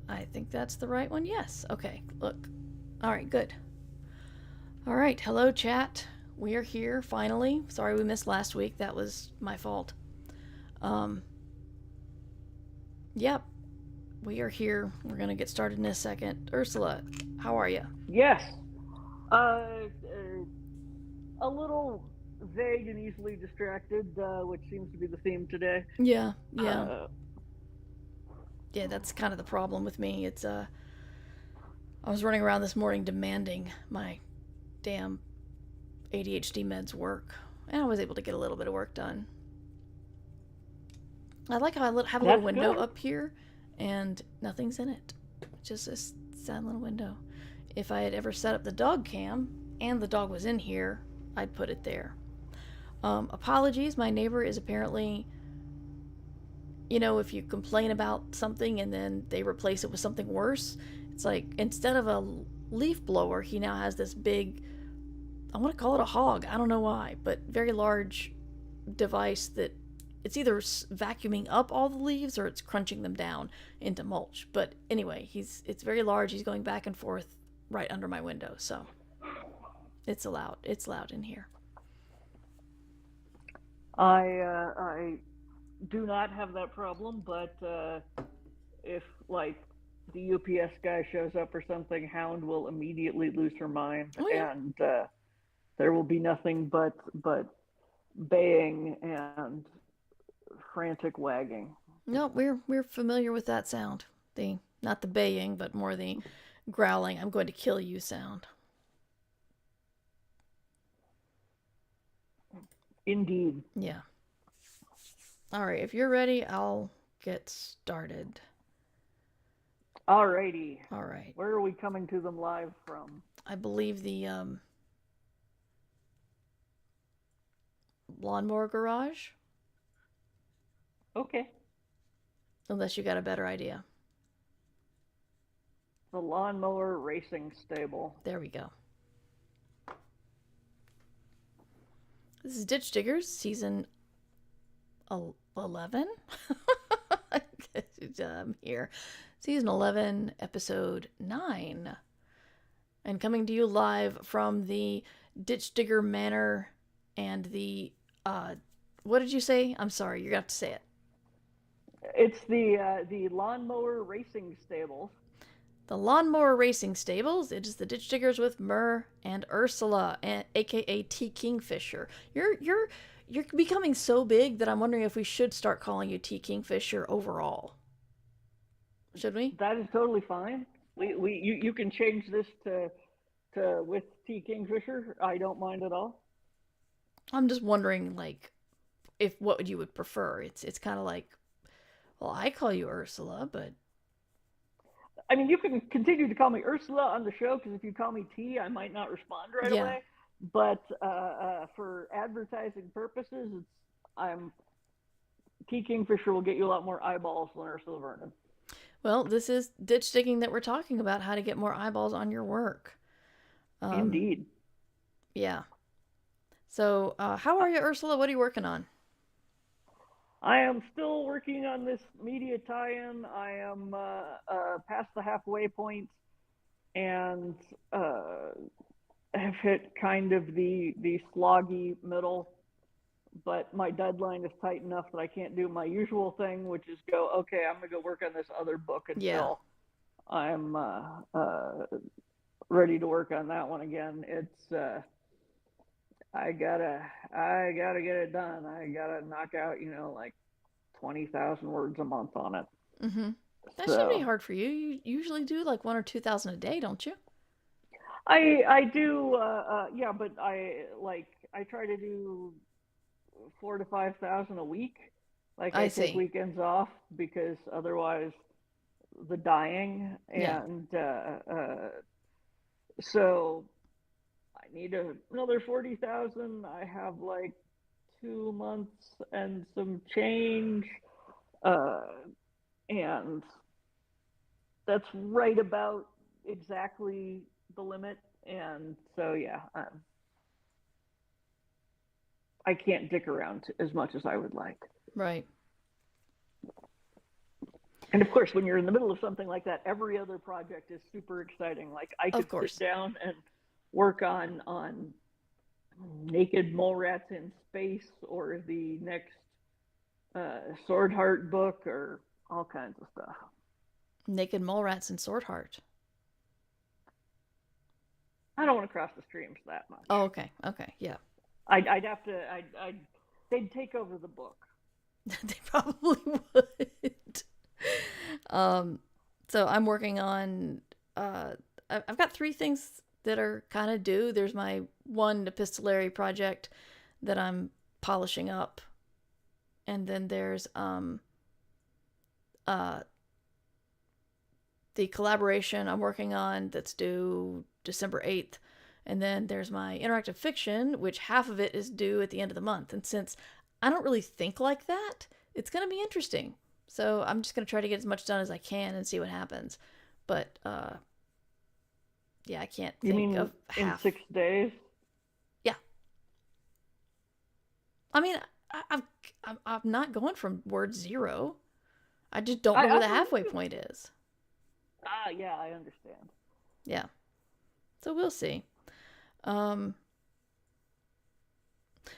I think that's the right one. Yes. Okay, look. All right, good. All right, hello, chat. We are here finally. Sorry we missed last week. That was my fault. Um, yep, we are here. We're going to get started in a second. Ursula, how are you? Yes. A little vague and easily distracted, which seems to be the theme today. Yeah, yeah. Uh, Yeah, that's kind of the problem with me. I was running around this morning demanding my damn ADHD meds work, and I was able to get a little bit of work done. I like how I have a little that's window good. up here, and nothing's in it. Just this sad little window. If I had ever set up the dog cam and the dog was in here, I'd put it there. Apologies, my neighbor is apparently, if you complain about something and then they replace it with something worse, it's like instead of a leaf blower, he now has this big, I want to call it a hog, I don't know why, but very large device that it's either vacuuming up all the leaves or it's crunching them down into mulch. But anyway, it's very large. He's going back and forth right under my window, so it's allowed. It's loud in here. I do not have that problem, but if like the UPS guy shows up or something, Hound will immediately lose her mind, Oh yeah. and there will be nothing but baying and frantic wagging. No, we're familiar with that sound. The not the baying, but more the growling. I'm going to kill you sound. Indeed. Yeah. All right. If you're ready, I'll get started. Alrighty. All right. Where are we coming to them live from? I believe the lawnmower garage. Okay. Unless you got a better idea. The lawnmower racing stable. There we go. This is Ditch Diggers, season 11. I'm here. Season 11, episode 9. And coming to you live from the Ditch Digger Manor and the, what did you say? I'm sorry, you're going to have to say it. It's the lawnmower racing stables. The Lawnmower Racing Stables. It is the Ditch Diggers with Mur and Ursula, aka T Kingfisher. You're becoming so big that I'm wondering if we should start calling you T Kingfisher overall. Should we? That is totally fine. You can change this to with T Kingfisher. I don't mind at all. I'm just wondering, like, if what you would prefer. It's kind of like, well, I call you Ursula, but I mean, you can continue to call me Ursula on the show because if you call me T, I might not respond right yeah. away. But for advertising purposes, I'm T Kingfisher will get you a lot more eyeballs than Ursula Vernon. Well, this is ditch digging that we're talking about how to get more eyeballs on your work. Indeed. Yeah. So, how are you, Ursula? What are you working on? I am still working on this media tie-in. I am past the halfway point and have hit kind of the sloggy middle. But my deadline is tight enough that I can't do my usual thing, which is go, okay, I'm going to go work on this other book until I'm ready to work on that one again. It's I gotta get it done. I gotta knock out, like 20,000 words a month on it. Mm-hmm. That shouldn't be So hard for you. You usually do like 1 or 2,000 a day, don't you? I do yeah, but I try to do 4 to 5,000 a week. Like I I take see. weekends off because otherwise the dying Yeah. and so I need another 40,000. I have like 2 months and some change, uh, and that's right about exactly the limit. And so yeah, I can't dick around as much as I would like. Right. And of course, when you're in the middle of something like that, every other project is super exciting. Like I Of could sit course. down and work on naked mole rats in space or the next Sword Heart book or all kinds of stuff. Naked mole rats and sword heart. I don't want to cross the streams that much. Oh, okay. Okay. Yeah. I'd have to. They'd take over the book. They probably would. Um, so I'm working on. I've got three things that are kind of due. There's my one epistolary project that I'm polishing up, and then there's uh the collaboration I'm working on that's due December 8th. And then there's my interactive fiction, which half of it is due at the end of the month. And since I don't really think like that, it's going to be interesting. So I'm just going to try to get as much done as I can and see what happens. But yeah, I can't You think mean of in half. 6 days? Yeah. I mean, I'm not going from word zero. I just don't know where I the believe halfway you. point is. Yeah, I understand. Yeah. So we'll see. Um,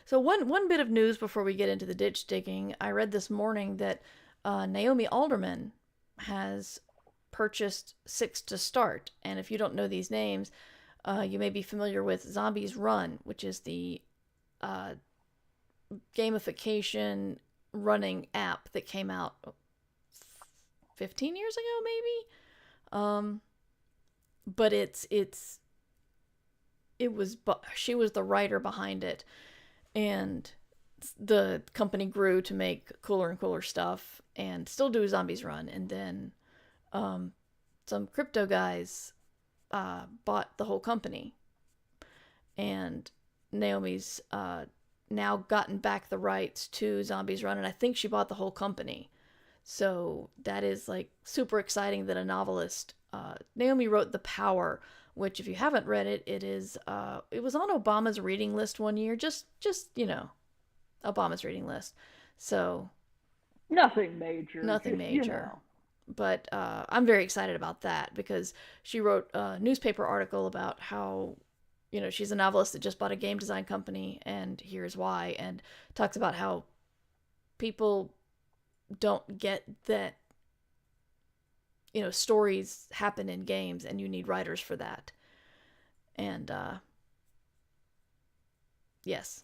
So one bit of news before we get into the ditch digging, I read this morning that Naomi Alderman has purchased Six to Start, and if you don't know these names, you may be familiar with Zombies Run, which is the uh, gamification running app that came out 15 years ago, maybe. Um, but it was she was the writer behind it, and the company grew to make cooler and cooler stuff and still do Zombies Run. And then um, some crypto guys bought the whole company, and Naomi's now gotten back the rights to Zombies Run, and I think she bought the whole company. So that is like super exciting that a novelist. Naomi wrote The Power, which if you haven't read it, it was on Obama's reading list one year. Just Obama's reading list. So Nothing major, nothing just major. But I'm very excited about that because she wrote a newspaper article about how, she's a novelist that just bought a game design company, and here's why, and talks about how people don't get that, stories happen in games and you need writers for that. And yes.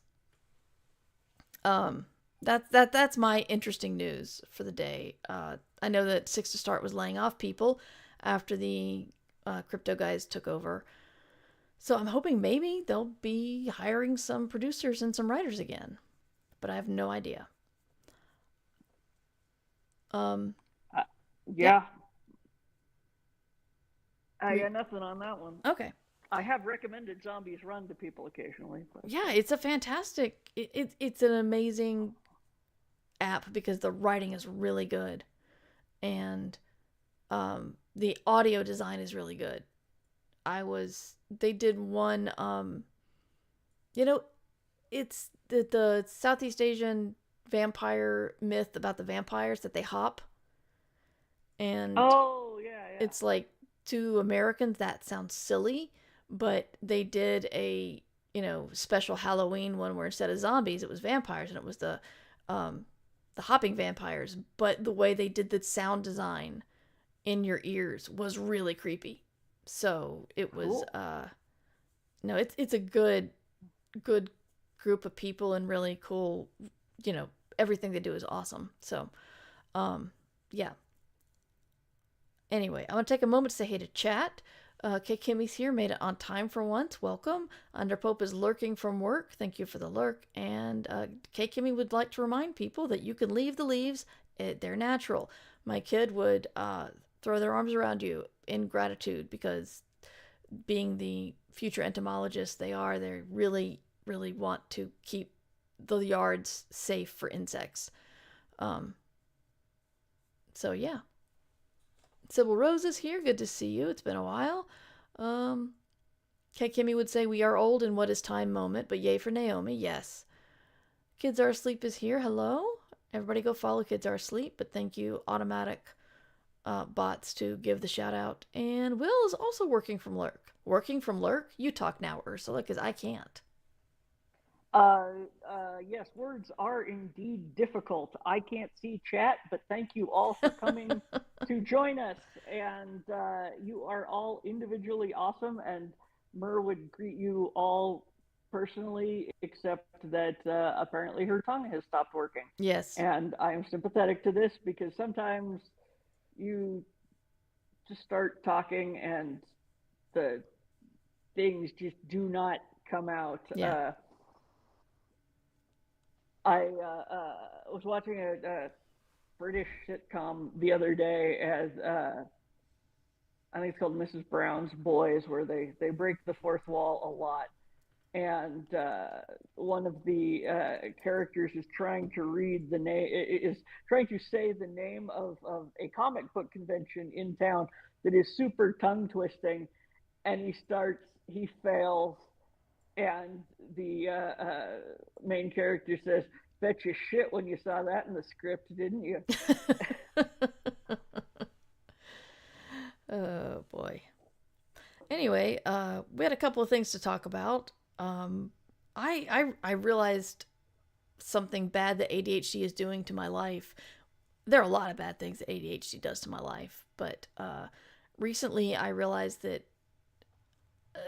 That's my interesting news for the day. I know that Six to Start was laying off people after the crypto guys took over, so I'm hoping maybe they'll be hiring some producers and some writers again, but I have no idea. Um, Uh, yeah. yeah, I got nothing on that one. Okay. I have recommended Zombies Run to people occasionally. But Yeah, it's a fantastic. It's an amazing app because the writing is really good, and the audio design is really good. They did one. You know, it's the Southeast Asian vampire myth about the vampires that they hop, and oh yeah. it's like, to Americans that sounds silly, but they did a special Halloween one where instead of zombies it was vampires, and it was the hopping vampires, but the way they did the sound design in your ears was really creepy. So it was Cool. no, it's a good group of people and really cool. Everything they do is awesome. So yeah. Anyway, I'm gonna take a moment to say hey to chat. K Kimmy's here, made it on time for once. Welcome. Underpope is lurking from work. Thank you for the lurk. And K Kimmy would like to remind people that you can leave the leaves. They're natural. My kid would throw their arms around you in gratitude because, being the future entomologists they are, they really, really want to keep the yards safe for insects. So yeah. Sybil Rose is here. Good to see you. It's been a while. Kate Kimmy would say we are old in what is time moment, but yay for Naomi. Yes. Kids Are Asleep is here. Hello. Everybody go follow Kids Are Asleep, but thank you, Automatic bots to give the shout out. And Will is also working from Lurk. Working from Lurk? You talk now, Ursula, because I can't. Yes, words are indeed difficult. I can't see chat, but thank you all for coming to join us. And you are all individually awesome. And Mer would greet you all personally, except that apparently her tongue has stopped working. Yes. And I'm sympathetic to this because sometimes you just start talking and the things just do not come out. Yeah. I was watching a British sitcom the other day as I think it's called Mrs. Brown's Boys, where they break the fourth wall a lot. And one of the characters is trying to read the name, is trying to say the name of a comic book convention in town that is super tongue twisting, and he fails, and the main character says, "Bet you shit when you saw that in the script, didn't you?" Oh boy. Anyway, we had a couple of things to talk about. I realized something bad that ADHD is doing to my life. There are a lot of bad things that ADHD does to my life, but recently I realized that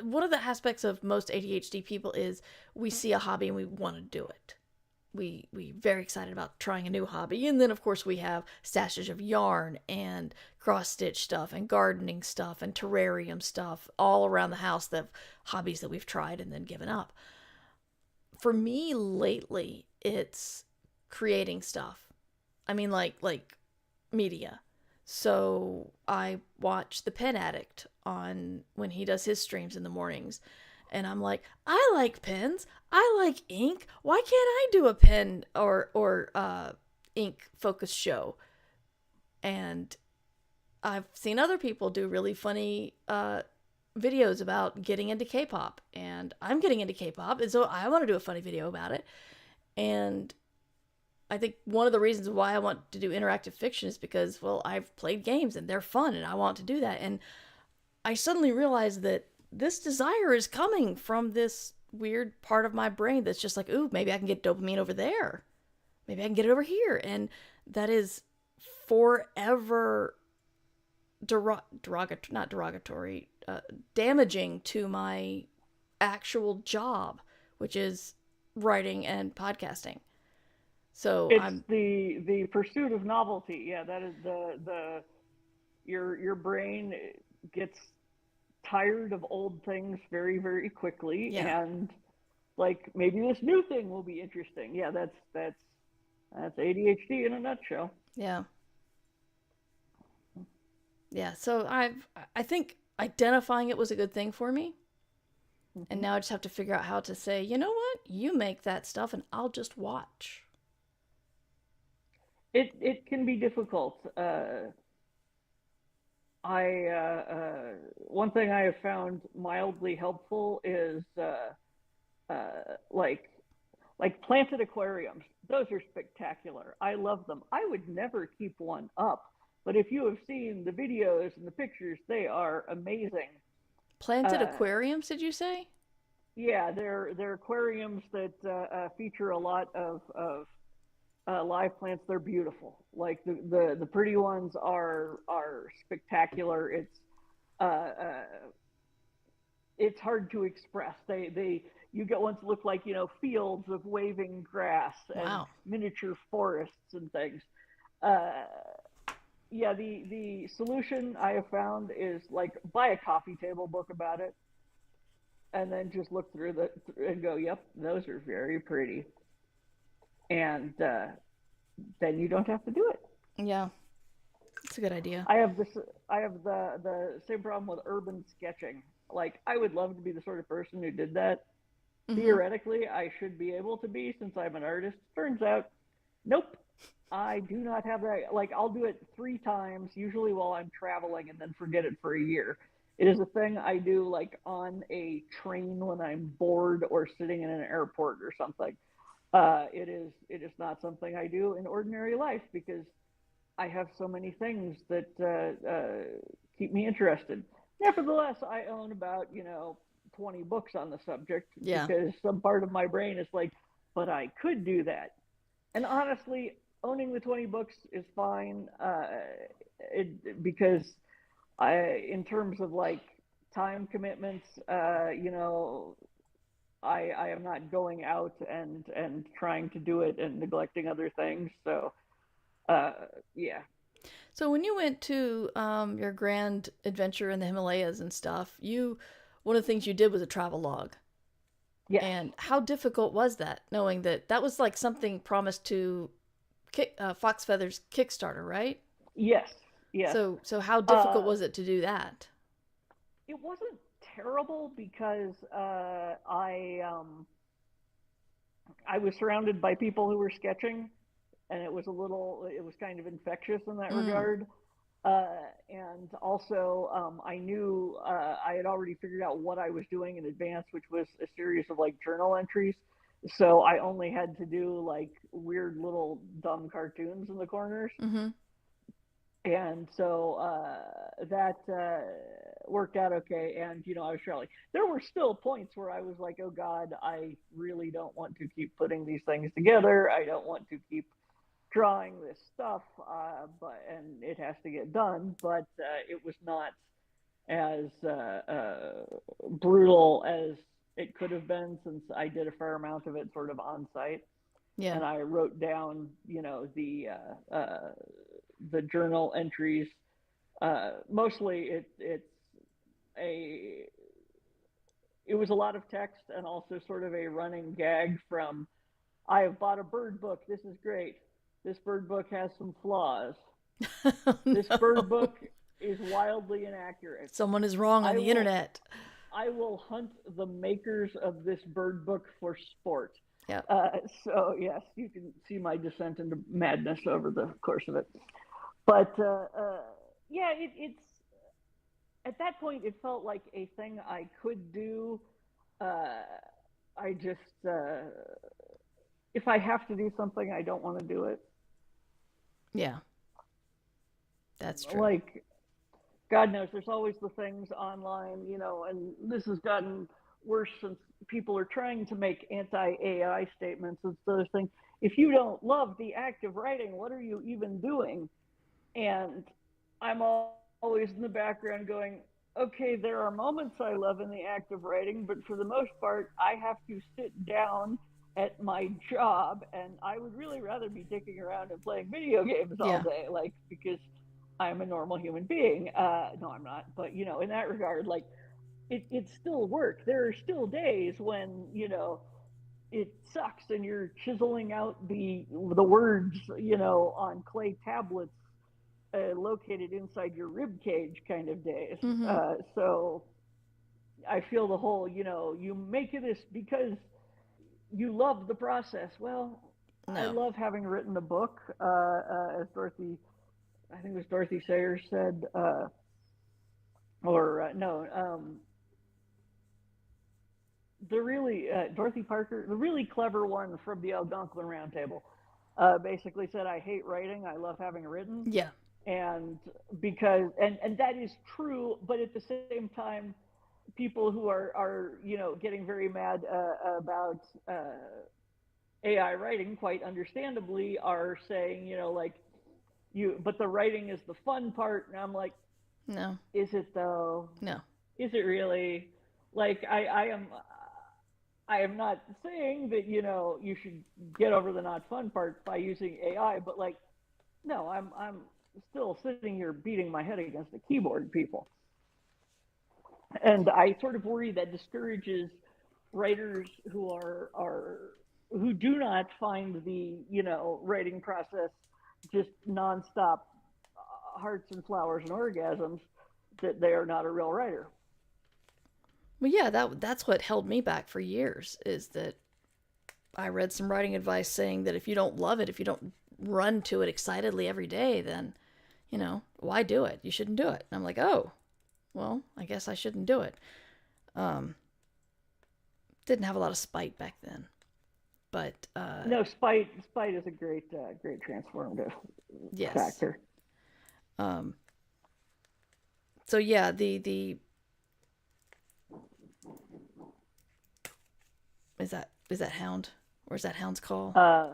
one of the aspects of most ADHD people is we see a hobby and we want to do it. We very excited about trying a new hobby, and then of course we have stashes of yarn and cross stitch stuff and gardening stuff and terrarium stuff all around the house, the hobbies that we've tried and then given up. For me lately, it's creating stuff. I mean, like media. So I watch the Pen Addict on when he does his streams in the mornings, and I'm like, I like pens. I like ink. Why can't I do a pen or ink focus show? And I've seen other people do really funny videos about getting into K-pop, and I'm getting into K-pop, and so I want to do a funny video about it. And I think one of the reasons why I want to do interactive fiction is because, well, I've played games and they're fun and I want to do that. And I suddenly realized that this desire is coming from this weird part of my brain that's just like, ooh, maybe I can get dopamine over there. Maybe I can get it over here. And that is forever not derogatory, damaging to my actual job, which is writing and podcasting. So It's I'm the pursuit of novelty. Yeah, that is the your brain gets tired of old things very, very quickly, yeah. and like maybe this new thing will be interesting. Yeah, that's ADHD in a nutshell. Yeah. Yeah. So I think identifying it was a good thing for me. And Mm-hmm. now I just have to figure out how to say, you know what? You make that stuff and I'll just watch. It can be difficult. I one thing I have found mildly helpful is like planted aquariums. Those are spectacular. I love them. I would never keep one up, but if you have seen the videos and the pictures, they are amazing. Planted Uh, aquariums, did you say? yeah, they're aquariums that feature a lot of live plants. They're beautiful. Like the pretty ones are spectacular. Uh, uh, it's hard to express. They you get ones that look like fields of waving grass and Wow. miniature forests and things. Uh, yeah, the solution I have found is like buy a coffee table book about it, and then just look through the and go, yep, those are very pretty, and then you don't have to do it. Yeah. It's a good idea. I have this. I have the same problem with urban sketching. Like, I would love to be the sort of person who did that. Mm-hmm. Theoretically, I should be able to be since I'm an artist. Turns out, nope. I do not have that. Like, I'll do it 3 times, usually while I'm traveling, and then forget it for a year. It is a thing I do like on a train when I'm bored or sitting in an airport or something. It is not something I do in ordinary life because I have so many things that keep me interested. Nevertheless, I own about 20 books on the subject Yeah. because some part of my brain is like, but I could do that. And honestly, owning the 20 books is fine, because in terms of like time commitments, I am not going out and trying to do it and neglecting other things. So, uh, yeah, So when you went to your grand adventure in the Himalayas and stuff, one of the things you did was a travel log. yes, And how difficult was that, knowing that that was like something promised to Fox Feathers Kickstarter, right? yes, yes. So how difficult Uh, was it to do that? it wasn't terrible because I was surrounded by people who were sketching, and it was kind of infectious in that Mm. regard. And also, I knew I had already figured out what I was doing in advance, which was a series of like journal entries. So I only had to do like weird little dumb cartoons in the corners. Mm-hmm. And so that worked out okay. And I was Shirley. There were still points where I was like, "Oh God, I really don't want to keep putting these things together. I don't want to keep drawing this stuff, and it has to get done." But it was not as brutal as it could have been, since I did a fair amount of it sort of on site, Yeah. and I wrote down, the journal entries. Mostly, a it was a lot of text and also sort of a running gag from, "I have bought a bird book. This is great. This bird book has some flaws. Oh, This bird no. book is wildly inaccurate. Someone is wrong on I the will internet. I will hunt the makers of this bird book for sport." Yep. So yes, you can see my descent into madness over the course of it. But yeah, it's at that point it felt like a thing I could do. Uh, I just if I have to do something, I don't want to do it. Yeah, that's true. Like, God knows, there's always the things online, and this has gotten worse since people are trying to make anti-AI statements and sort of thing. If you don't love the act of writing, what are you even doing? And I'm always in the background going, okay, there are moments I love in the act of writing, but for the most part, I have to sit down at my job, and I would really rather be dicking around and playing video games all Yeah. day, like, because I'm a normal human being. No, I'm not, but in that regard, like, it's still work. There are still days when it sucks and you're chiseling out the words on clay tablets located inside your rib cage kind of days. Mm-hmm. So I feel the whole, you make this because you love the process. Well, I No. love having written a book, as Dorothy, I think it was Dorothy Sayers said, or no, the really Dorothy Parker, the really clever one from the Algonquin Roundtable, basically said, "I hate writing. I love having written." Yeah. And because and that is true, but at the same time, people who are getting very mad about AI writing, quite understandably, are saying, like, but the writing is the fun part, and I'm like, No. is it though? No. Is it really? Like, I am not saying that you should get over the not fun part by using AI, but like, no, I'm still sitting here beating my head against the keyboard, people. And I sort of worry that discourages writers who do not find the writing process just nonstop hearts and flowers and orgasms, that they are not a real writer. Well, yeah, that's what held me back for years is that I read some writing advice saying that if you don't love it, if you don't run to it excitedly every day, then, why do it? You shouldn't do it. And I'm like, oh, well, I guess I shouldn't do it. Um, didn't have a lot of spite back then, but No, spite is a great transformative yes, factor. Um, so yeah, the is that Hound, or is that Hound's call? Uh,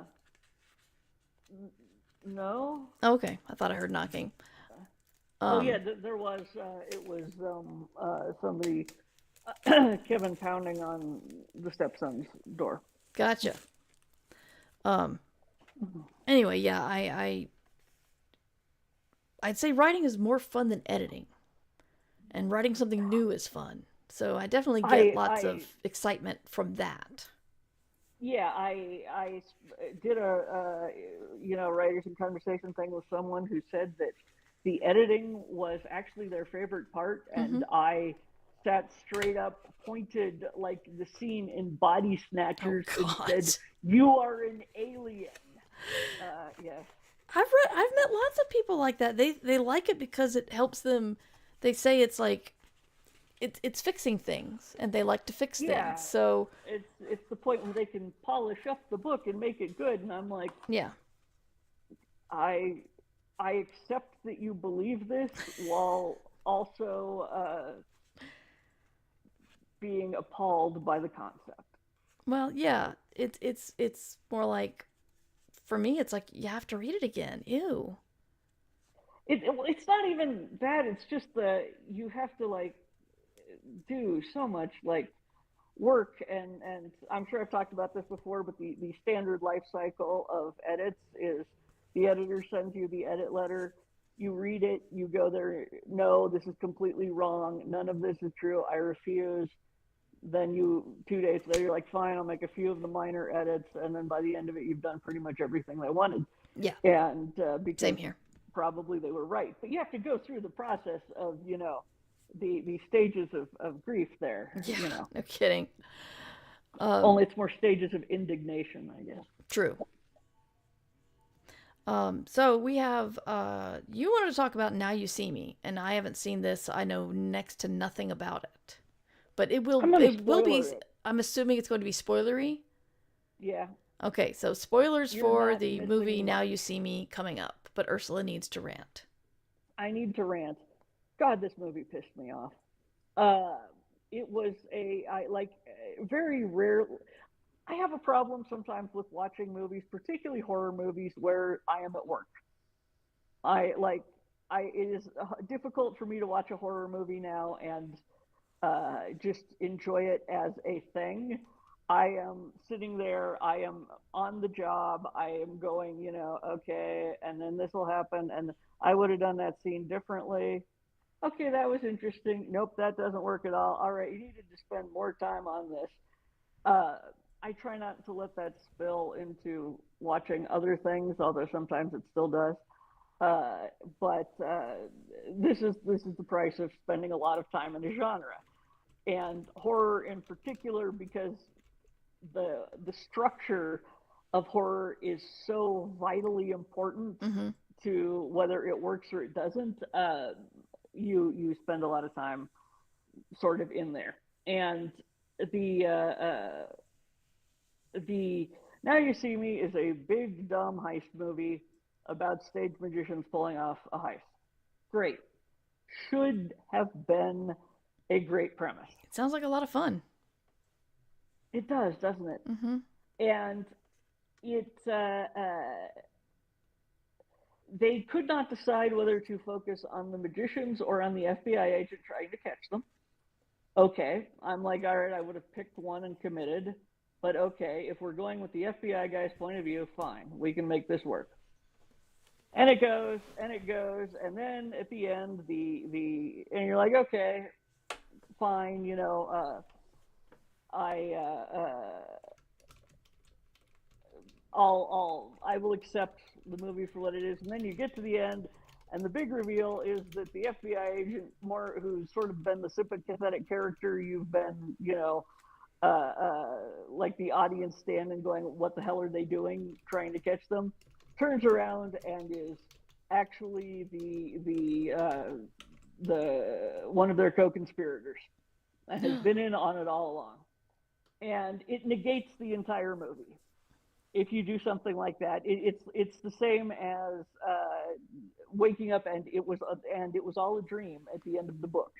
no. Oh, okay, I thought I heard knocking. Oh yeah, Um, there was. It was somebody, Kevin pounding on the stepson's door. gotcha. Um, anyway, yeah, I'd say writing is more fun than editing, and writing something new is fun. So I definitely get lots I of excitement from that. yeah, I did a writers in conversation thing with someone who said that the editing was actually their favorite part, Mm-hmm. and I sat straight up, pointed like the scene in Body Oh Snatchers, and God. said, "You are an alien." Yes. I've met lots of people like that. They like it because it helps them. They say it's like it's fixing things, and they like to fix things. Yeah, So it's the point where they can polish up the book and make it good, and I'm like, yeah, I I accept that you believe this while also being appalled by the concept. well, yeah, it's more like for me, it's like you have to read it again. Ew. It's not even that. It's just the you have to like do so much like work, and I'm sure I've talked about this before, but the standard life cycle of edits is the editor sends you the edit letter, you read it, you go there, no, this is completely wrong, none of this is true, I refuse. Then you 2 days later you're like, fine, I'll make a few of the minor edits, and then by the end of it you've done pretty much everything they wanted, Yeah, and same because here. probably they were right, but you have to go through the process of the stages of grief there, Yeah, no kidding. Um, only it's more stages of indignation, I guess. true. So we have you wanted to talk about Now You See Me, and I haven't seen this. I know next to nothing about it. But it I'm will gonna it will be spoiler it. I'm assuming it's going to be spoilery. Yeah, Okay, so spoilers you're for not the movie missing Now much. You See Me coming up, but Ursula needs to rant. I need to rant. God, this movie pissed me off. Uh, it was a I like very rare. I have a problem sometimes with watching movies, particularly horror movies, where I am at work. I like I it is difficult for me to watch a horror movie now and just enjoy it as a thing. I am sitting there, I am on the job, I am going, okay, and then this will happen, and I would have done that scene differently. Okay, that was interesting. Nope, that doesn't work at all. All right, you needed to spend more time on this. Uh, I try not to let that spill into watching other things, although sometimes it still does. Uh, but this is the price of spending a lot of time in a genre, and horror in particular, because the structure of horror is so vitally important Mm-hmm. to whether it works or it doesn't. You spend a lot of time sort of in there, and the the Now You See Me is a big dumb heist movie about stage magicians pulling off a heist. Great, should have been a great premise. It sounds like a lot of fun. It does, doesn't it? Mm-hmm. And it they could not decide whether to focus on the magicians or on the FBI agent trying to catch them. Okay, I'm like, all right, I would have picked one and committed, but okay, if we're going with the FBI guy's point of view, fine, we can make this work. And it goes and it goes, and then at the end, the and you're like, okay, fine, I will accept the movie for what it is. And then you get to the end, and the big reveal is that the FBI agent, more who's sort of been the sympathetic character, you've been, like the audience standing going, "What the hell are they doing?" Trying to catch them, turns around and is actually the one of their co-conspirators and has been in on it all along, and it negates the entire movie. if you do something like that. It's the same as waking up and it was all a dream at the end of the book,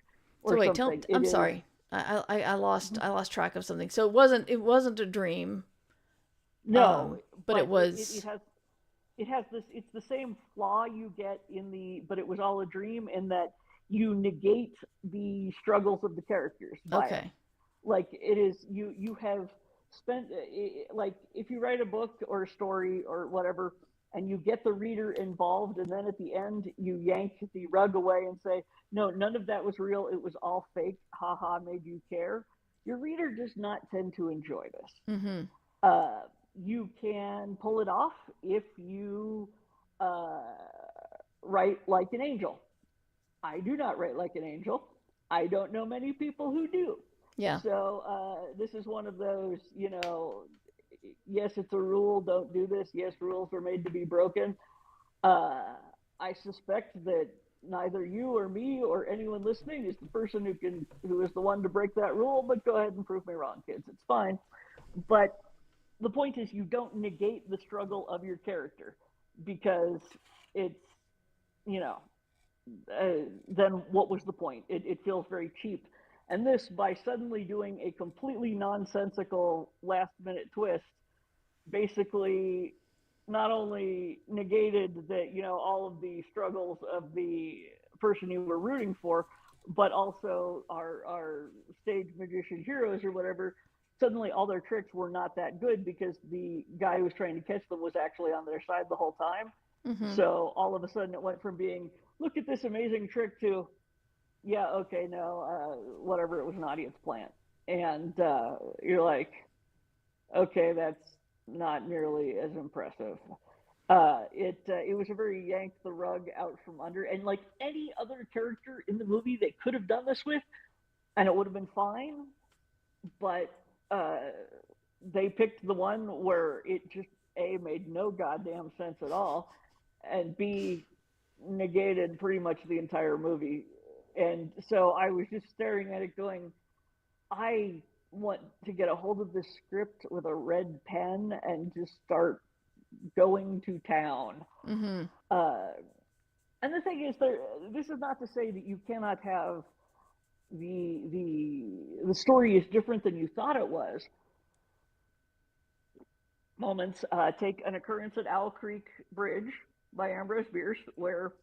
So or wait, something. It I'm is. sorry. I lost track of something. So it wasn't a dream. No, But it but was it has this. It's the same flaw you get in the, but it was all a dream, in that you negate the struggles of the characters by it. okay. Like, it is, you have spent, like, if you write a book or a story or whatever, and you get the reader involved, and then at the end you yank the rug away and say, no, none of that was real, it was all fake, haha, made you care, your reader does not tend to enjoy this. Mm-hmm. uh, you can pull it off if you uh, write like an angel. I do not write like an angel. I don't know many people who do. Yeah. So this is one of those, yes, it's a rule, don't do this. Yes, rules were made to be broken. Uh, I suspect that neither you or me or anyone listening is the person who is the one to break that rule, but go ahead and prove me wrong, kids. It's fine. But the point is, you don't negate the struggle of your character, because it's, you know, then what was the point? It feels very cheap. And this, by suddenly doing a completely nonsensical last minute twist, basically not only negated all of the struggles of the person you were rooting for, but also our stage magician heroes or whatever. Suddenly, all their tricks were not that good, because the guy who was trying to catch them was actually on their side the whole time. Mm-hmm. So all of a sudden, it went from being, look at this amazing trick, to, yeah, okay, no, whatever, it was an audience plant. And you're like, okay, that's not nearly as impressive. It was a very yank the rug out from under, and like any other character in the movie, they could have done this with, and it would have been fine. But uh, they picked the one where it just, A, made no goddamn sense at all, and B, negated pretty much the entire movie. And so I was just staring at it going, I want to get a hold of this script with a red pen and just start going to town. Mm-hmm. Uh, and the thing is, this is not to say that you cannot have the story is different than you thought it was. Moments. Take An Occurrence at Owl Creek Bridge by Ambrose Bierce, where,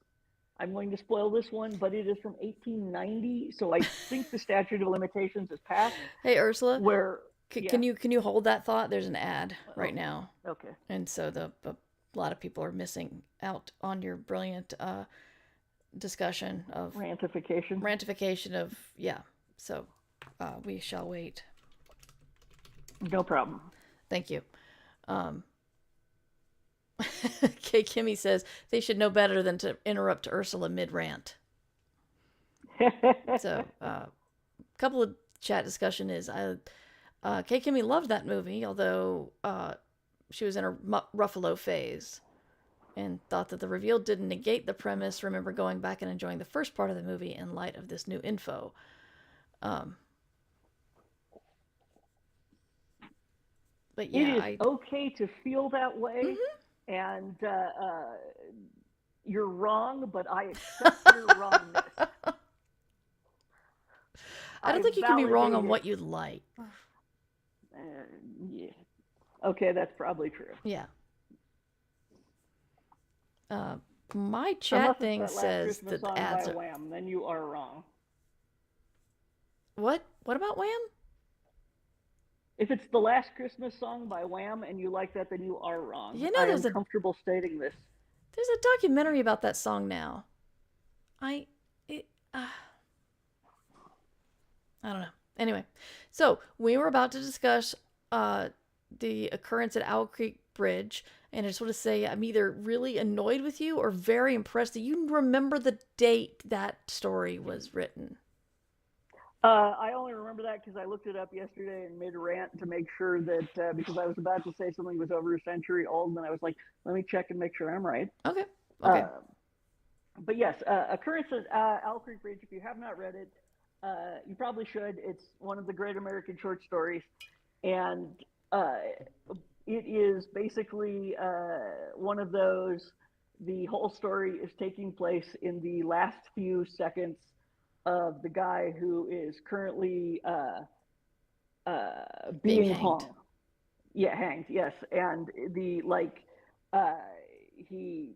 I'm going to spoil this one, but it is from 1890, so I think the statute of limitations is passed. Hey Ursula, Where, c- yeah, can you can you hold that thought? There's an ad right oh, now, okay, and so a lot of people are missing out on your brilliant discussion of rantification. rantification of yeah. So we shall wait. No problem. Thank you. Um, Kay Kimmy says they should know better than to interrupt Ursula mid rant. So, a couple of chat discussion is Kay Kimmy loved that movie, although she was in a Ruffalo phase, and thought that the reveal didn't negate the premise. Remember going back and enjoying the first part of the movie in light of this new info. Um, but It yeah, is okay to feel that way, Mhm. and you're wrong, but I accept your wrongness. I don't I think you can be wrong validate on it. what you like. Yeah. Okay, that's probably true. Yeah. Uh, my Unless chat it's thing that Last says Christmas that the song by ads are. Wham, then you are wrong. What? What about Wham? If it's the Last Christmas song by Wham and you like that, then you are wrong. You know, I am comfortable stating this. there's a documentary about that song now. I it, I don't know. Anyway, so we were about to discuss the occurrence at Owl Creek Bridge, and I just want to say I'm either really annoyed with you or very impressed that you remember the date that story was written. I only remember that because I looked it up yesterday and made a rant to make sure that, because I was about to say something was over a century old, and I was like, let me check and make sure I'm right. Okay. Okay. But yes, Occurrence at Owl Creek Bridge, if you have not read it, you probably should. It's one of the great American short stories. And it is basically one of those. The whole story is taking place in the last few seconds of the guy who is currently Being being hanged. hung. Yeah, hanged. Yes, and the like, uh, he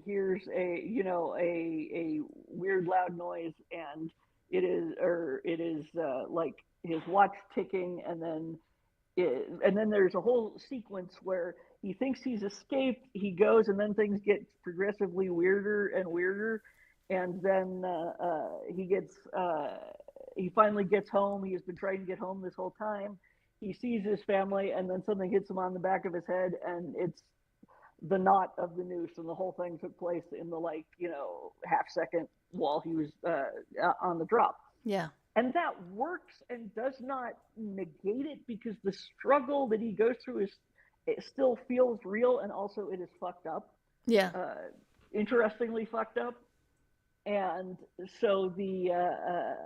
hears a weird loud noise, and it is like his watch ticking, and then there's a whole sequence where he thinks he's escaped. He goes, and then things get progressively weirder and weirder, and then he finally gets home. He has been trying to get home this whole time. He sees his family, and then something hits him on the back of his head, and it's the knot of the noose, and the whole thing took place in the half second while he was on the drop. Yeah. And that works and does not negate it, because the struggle that he goes through is, it still feels real, and also it is fucked up, Yeah. uh, interestingly fucked up. And so the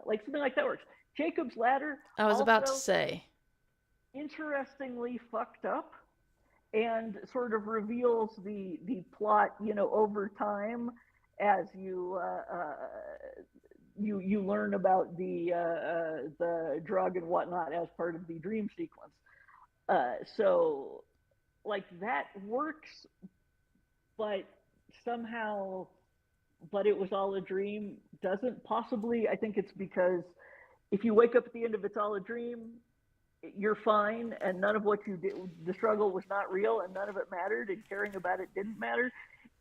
like something like that works. Jacob's Ladder I was about to also say. interestingly fucked up, and sort of reveals the plot, over time, as you learn about the drug and whatnot as part of the dream sequence. So like that works, but somehow, but it was all a dream doesn't. Possibly, I think it's because if you wake up at the end of It's All a Dream, you're fine, and none of what you did, the struggle was not real, and none of it mattered, and caring about it didn't matter.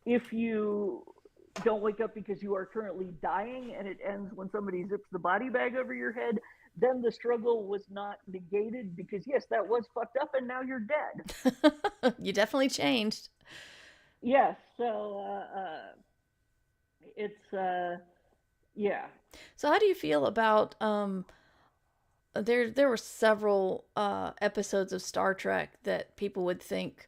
If you don't wake up because you are currently dying, and it ends when somebody zips the body bag over your head, then the struggle was not negated, because yes, that was fucked up, and now you're dead. You definitely changed. Yes, so it's yeah. So how do you feel about there were several episodes of Star Trek that people would think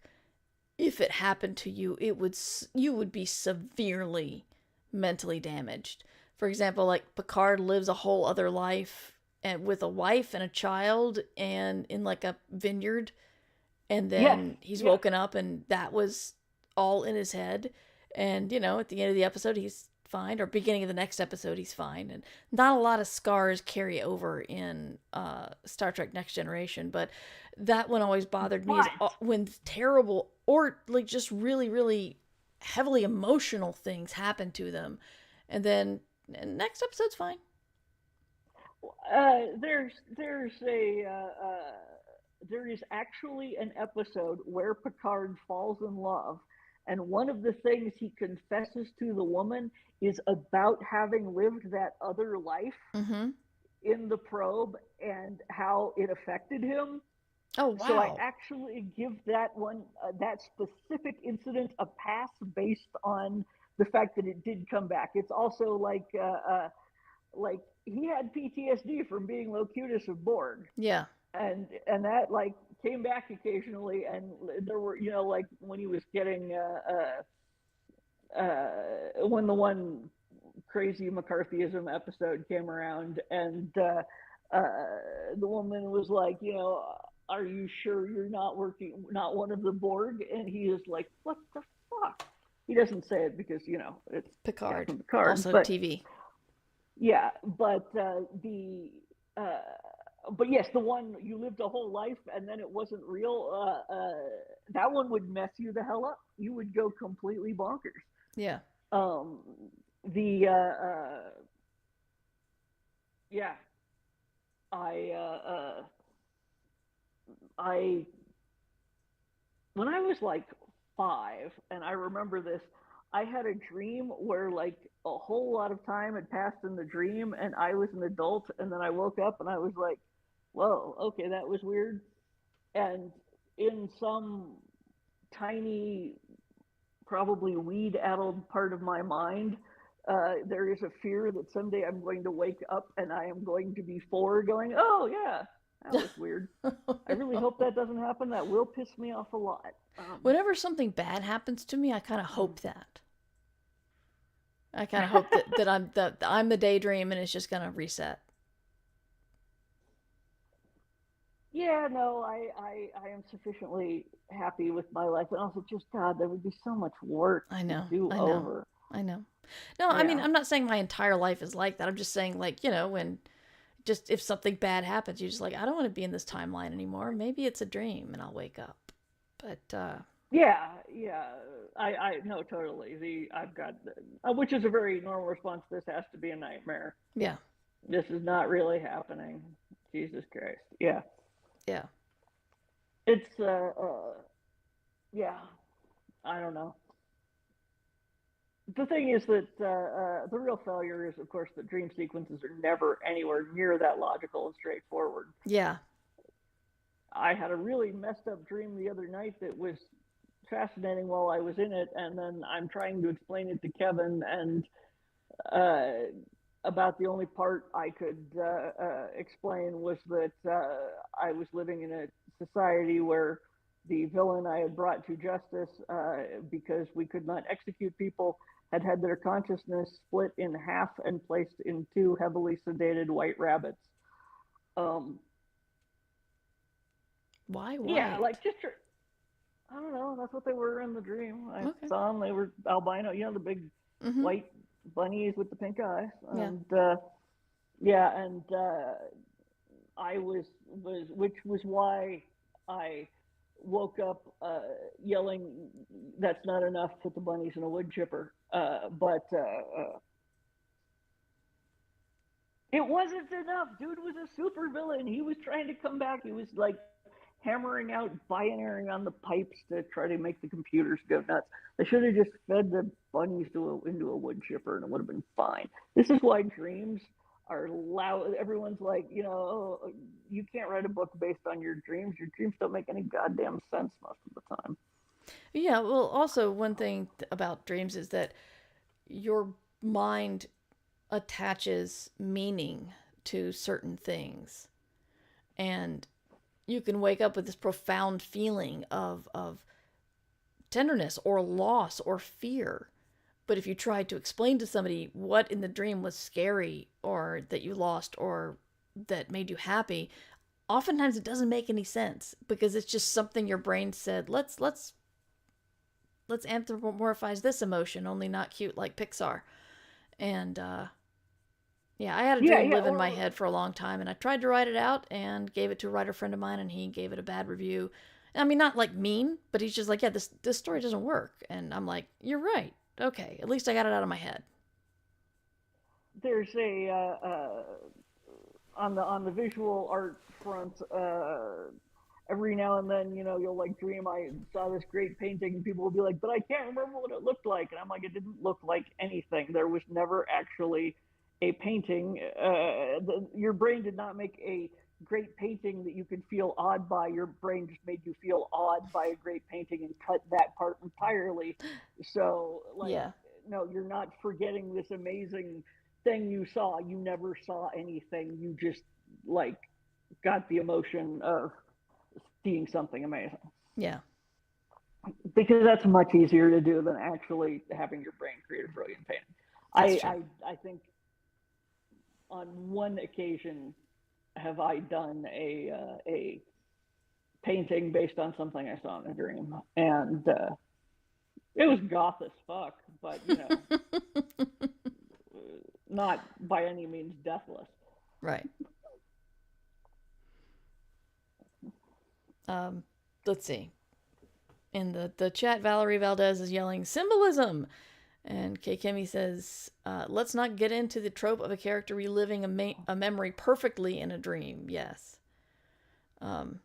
if it happened to you, you would be severely mentally damaged. For example, like Picard lives a whole other life and with a wife and a child and in like a vineyard, and Yes, then he's yes. woken up and that was all in his head. And at the end of the episode he's fine, or beginning of the next episode he's fine, and not a lot of scars carry over in Star Trek Next Generation. But that one always bothered me, is But when terrible or like just really really heavily emotional things happen to them, and then next episode's fine. there is actually an episode where Picard falls in love, and one of the things he confesses to the woman is about having lived that other life Mm-hmm. in the probe, and how it affected him. Oh So I wow. actually give that specific incident a pass based on the fact that it did come back. It's also like he had PTSD from being Locutus of Borg, Yeah. and that like came back occasionally, and there were, like when he was getting when the one crazy McCarthyism episode came around, and the woman was like, are you sure you're not one of the Borg? And he is like, what the fuck? He doesn't say it because it's Picard. Captain Picard, Also but TV. yeah, uh, but yes, the one you lived a whole life and then it wasn't real. That one would mess you the hell up. You would go completely bonkers. Yeah. Um, the Yeah, I I when I was like 5, and I remember this, I had a dream where like a whole lot of time had passed in the dream, and I was an adult, and then I woke up and I was like, whoa, okay, that was weird. And in some tiny, probably weed addled part of my mind, there is a fear that someday I'm going to wake up and I am going to be 4 going, oh, yeah, that was weird. I really hope that doesn't happen. That will piss me off a lot. Whenever something bad happens to me, I kind of hope that. I kind of hope that I'm the daydream and it's just gonna reset. yeah, no, I am sufficiently happy with my life, and also just God, there would be so much work I to know, do I know, over. I know. No, I mean, Yeah, I'm not saying my entire life is like that. I'm just saying, like, when just if something bad happens, you're just like, I don't want to be in this timeline anymore. Maybe it's a dream and I'll wake up. But, yeah, yeah. I no, totally. I've got, which is a very normal response. This has to be a nightmare. yeah, This is not really happening. Jesus Christ. Yeah, yeah, it's yeah. I don't know. The thing is that the real failure is, of course, that dream sequences are never anywhere near that logical and straightforward. yeah. I had a really messed up dream the other night that was fascinating while I was in it, and then I'm trying to explain it to Kevin, and uh, about the only part I could explain was that I was living in a society where the villain I had brought to justice, because we could not execute people, had their consciousness split in half and placed in two heavily sedated white rabbits. Um, Why yeah, like white? just I don't know. That's what they were in the dream. I Okay. saw them. They were albino. The big Mm-hmm. white bunnies with the pink eyes, Yeah. and yeah, and I which was why I woke up yelling, "That's not enough! Put the bunnies in a wood chipper." But it wasn't enough. Dude was a super villain. He was trying to come back. He was like hammering out binary on the pipes to try to make the computers go nuts. They should have just fed the bunnies into a wood chipper and it would have been fine. This is why dreams are loud. Everyone's like, oh, you can't write a book based on your dreams. Your dreams don't make any goddamn sense most of the time. Yeah. Well, also, one thing about dreams is that your mind attaches meaning to certain things. And you can wake up with this profound feeling of tenderness or loss or fear. But if you tried to explain to somebody what in the dream was scary or that you lost or that made you happy, oftentimes it doesn't make any sense because it's just something your brain said, let's anthropomorphize this emotion, only not cute like Pixar. And yeah, I had a Yeah, dream yeah, live in my or head for a long time, and I tried to write it out and gave it to a writer friend of mine, and he gave it a bad review. I mean, not like mean, but he's just like, yeah, this story doesn't work. And I'm like, you're right. Okay, at least I got it out of my head. there's a on the visual art front. Every now and then, you'll like dream I saw this great painting, and people will be like, "But I can't remember what it looked like," and I'm like, "It didn't look like anything. There was never actually a painting. Your brain did not make a great painting that you could feel awed by. Your brain just made you feel awed by a great painting and cut that part entirely. So, like, Yeah, no, you're not forgetting this amazing thing you saw. You never saw anything. You just like got the emotion of seeing something amazing, yeah, because that's much easier to do than actually having your brain create a brilliant painting. that's true. I think on one occasion have I done a painting based on something I saw in a dream, and it was goth as fuck, but not by any means deathless. Right. Um, let's see. In the chat, Valerie Valdez is yelling symbolism, and Kay Kimmy says, "Let's not get into the trope of a character reliving a memory perfectly in a dream." Yes. Um,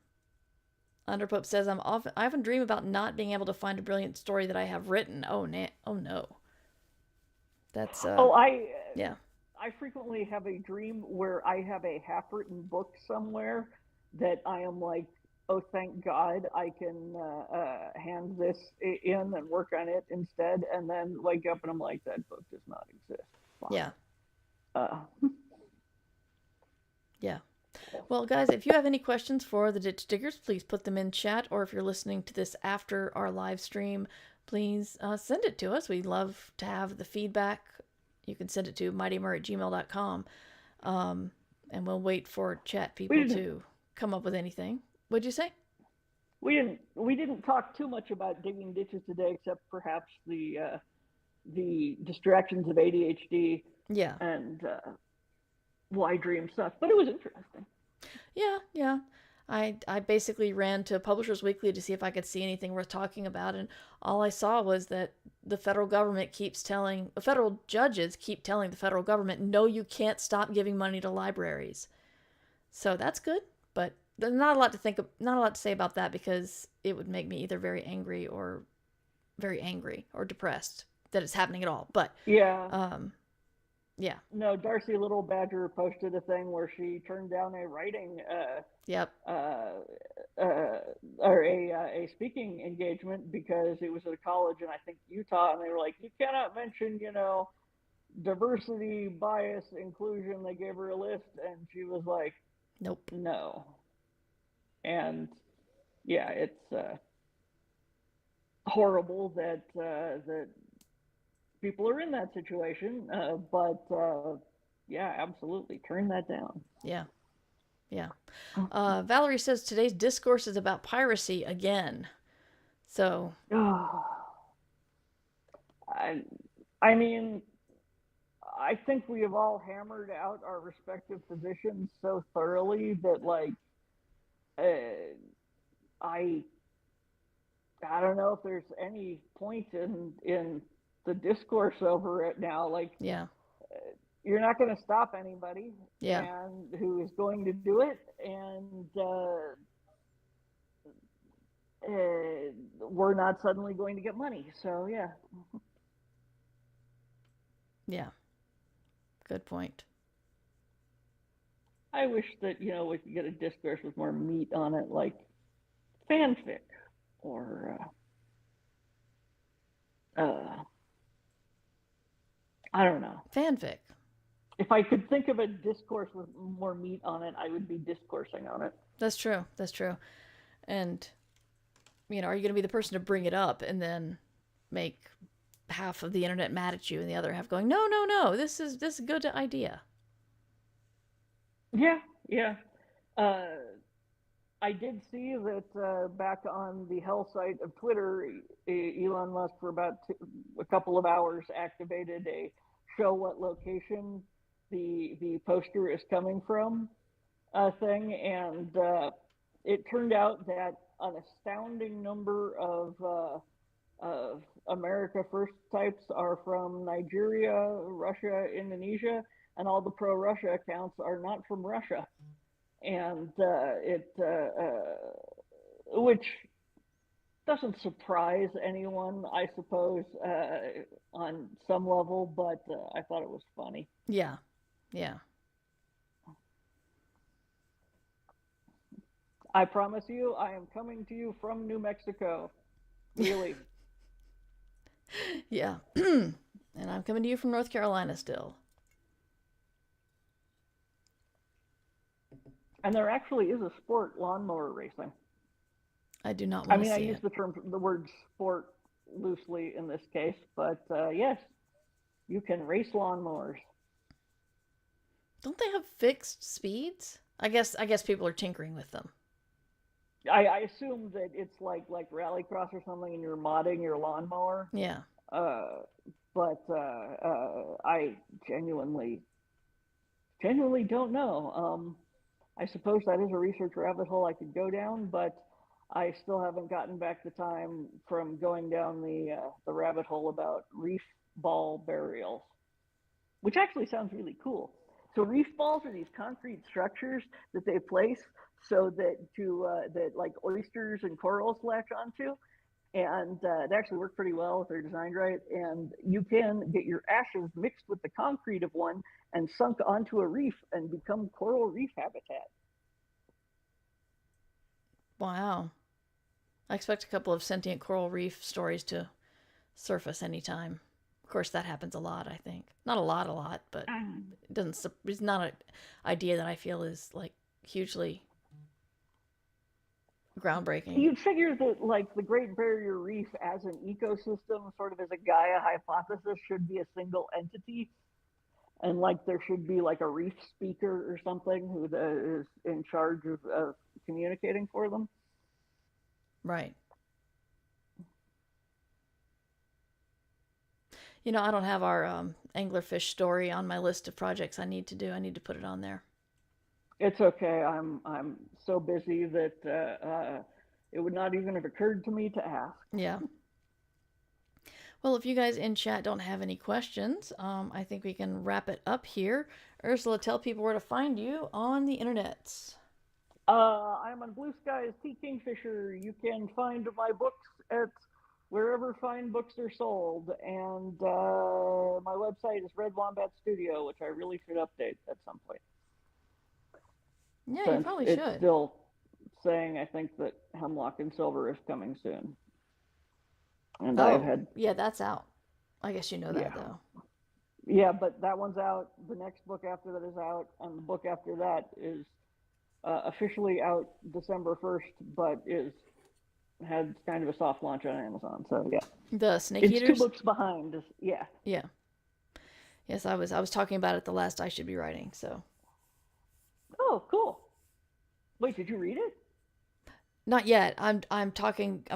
Underpope says, I often dream about not being able to find a brilliant story that I have written. Oh no. That's Oh, yeah. I frequently have a dream where I have a half-written book somewhere that I am like, oh, thank God, I can hand this in and work on it instead, and then wake up and I'm like, that book does not exist. Yeah. Fine. Uh, Yeah. Well, guys, if you have any questions for the Ditch Diggers, please put them in chat, or if you're listening to this after our live stream, please send it to us. We'd love to have the feedback. You can send it to mightymur@gmail.com, and we'll wait for chat people we too. come up with anything. What'd you say? We didn't talk too much about digging ditches today, except perhaps the distractions of ADHD Yeah. and why dream stuff. But it was interesting. Yeah, yeah. I basically ran to Publishers Weekly to see if I could see anything worth talking about, and all I saw was that the federal government keeps telling the federal judges keep telling the federal government, no, you can't stop giving money to libraries. So that's good, but there's not a lot to not a lot to say about that because it would make me either very angry or depressed that it's happening at all. But Yeah. um, yeah, No, Darcy Little Badger posted a thing where she turned down a writing yep, uh, uh, or a speaking engagement because it was at a college in I think Utah, and they were like, you cannot mention, diversity, bias, inclusion. They gave her a list, and she was like, nope, no. And yeah, it's horrible that people are in that situation, but yeah, absolutely, turn that down. yeah, yeah. Valerie says today's discourse is about piracy again. So I, I mean, I think we have all hammered out our respective positions so thoroughly that, like, uh, I I don't know if there's any point in the discourse over it now. Like, yeah, you're not going to stop anybody, yeah, and who is going to do it, and we're not suddenly going to get money. So yeah, yeah. Good point. I wish that we could get a discourse with more meat on it, like fanfic or I don't know. Fanfic. If I could think of a discourse with more meat on it, I would be discoursing on it. That's true. That's true. And are you going to be the person to bring it up and then make half of the internet mad at you and the other half going, no, no, no, this is a good idea. Yeah, yeah. Uh, I did see that back on the hell site of Twitter, Elon Musk for about a couple of hours activated a show what location the poster is coming from thing, and it turned out that an astounding number of America First types are from Nigeria, Russia, Indonesia, and all the pro-Russia accounts are not from Russia, and which doesn't surprise anyone, I suppose, on some level, but I thought it was funny. Yeah. Yeah. I promise you, I am coming to you from New Mexico. Really. Yeah. And I'm coming to you from North Carolina still. And there actually is a sport, lawnmower racing. I do not I want to mean, I see use it. the word sport loosely in this case, but yes, you can race lawnmowers. Don't they have fixed speeds? I guess people are tinkering with them. I assume that it's like rallycross or something, and you're modding your lawnmower. Yeah. Uh, but I genuinely don't know. I suppose that is a research rabbit hole I could go down, but I still haven't gotten back the time from going down the rabbit hole about reef ball burials, which actually sounds really cool. So reef balls are these concrete structures that they place so that like oysters and corals latch onto, and they actually work pretty well if they're designed right. And you can get your ashes mixed with the concrete of one and sunk onto a reef and become coral reef habitat. Wow. I expect a couple of sentient coral reef stories to surface anytime. Of course, that happens a lot, I think. Not a lot, but it doesn't. It's not an idea that I feel is like hugely groundbreaking. You'd figure that like the Great Barrier Reef as an ecosystem, sort of as a Gaia hypothesis, should be a single entity, and like there should be like a reef speaker or something who is in charge of communicating for them. Right. I don't have our anglerfish story on my list of projects I need to do. I need to put it on there. It's okay. I'm so busy that it would not even have occurred to me to ask. Yeah. Well, if you guys in chat don't have any questions, I think we can wrap it up here. Ursula, tell people where to find you on the internet. I'm on Blue Skies T Kingfisher. You can find my books at wherever fine books are sold, and my website is Red Wombat Studio, which I really should update at some point. Yeah, you Since probably it's should. still saying, I think, that Hemlock and Silver is coming soon. And I've Oh, had, yeah, that's out. I guess you know that, yeah. though. Yeah, but that one's out. The next book after that is out, and the book after that is officially out December 1st, but had kind of a soft launch on Amazon. So yeah, The Snake it's 2 Eaters? books behind. Yeah. Yeah. Yes, I was talking about it the last I Should Be Writing, so. Oh, cool. Wait, did you read it? Not yet. I'm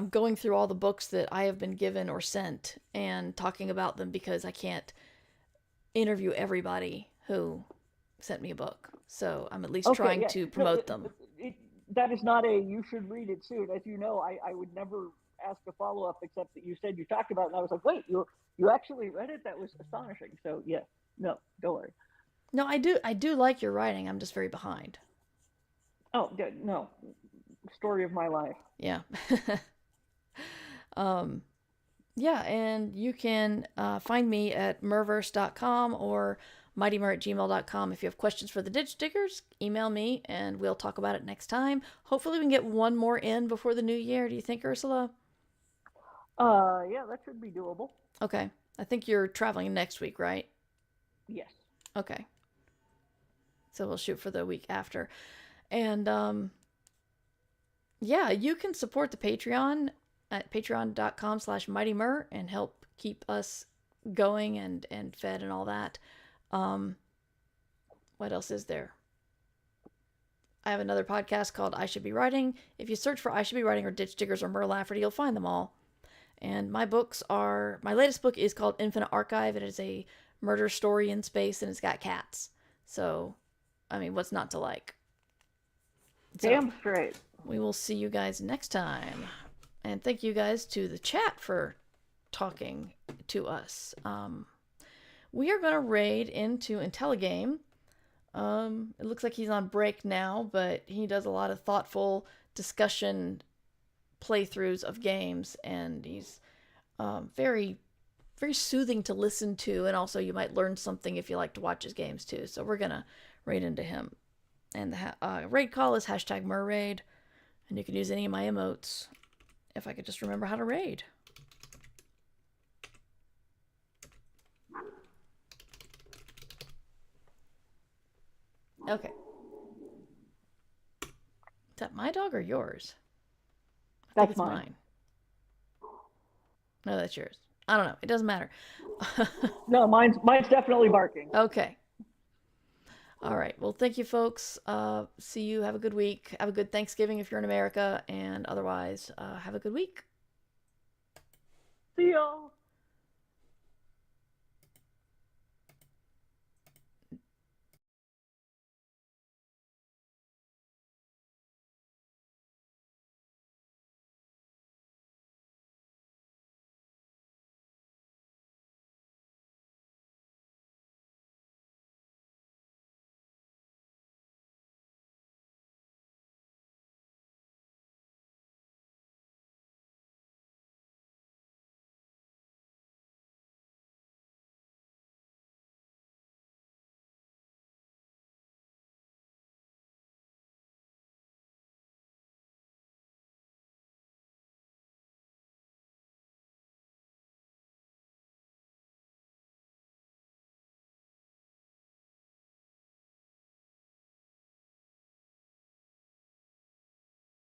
going through all the books that I have been given or sent and talking about them because I can't interview everybody who sent me a book. So I'm at least Okay, trying yeah. to No, promote them. that is not a you should read it soon. As you know, I would never ask a follow up except that you said you talked about it, and I was like, wait, you actually read it? That was astonishing. So yeah, no, don't worry. No, I do like your writing. I'm just very behind. Oh, yeah, no, story of my life. Yeah. um yeah, and you can find me at merverse.com or mightymur@gmail.com. If you have questions for the Ditch Diggers, email me and we'll talk about it next time. Hopefully we can get one more in before the new year. Do you think, Ursula? Yeah, that should be doable. Okay. I think you're traveling next week, right? Yes. Okay. So we'll shoot for the week after. And yeah, you can support the Patreon at patreon.com/mightymur and help keep us going and fed and all that. What else is there? I have another podcast called I Should Be Writing. If you search for I Should Be Writing or Ditch Diggers or Mur Lafferty, you'll find them all. And my latest book is called Infinite Archive. It is a murder story in space and it's got cats. So, I mean, what's not to like? So, damn straight. We will see you guys next time. And thank you guys to the chat for talking to us. We are going to raid into Intelligame. It looks like he's on break now, but he does a lot of thoughtful discussion playthroughs of games, and he's very, very soothing to listen to, and also you might learn something if you like to watch his games too. So we're going to raid into him. And the raid call is #MurRaid, and you can use any of my emotes if I could just remember how to raid. Okay. Is that my dog or yours? I think That's it's mine. mine. No, that's yours. I don't know. It doesn't matter. No, mine's definitely barking. Okay. All right. Well, thank you, folks. See you. Have a good week. Have a good Thanksgiving if you're in America. And otherwise, have a good week. See y'all.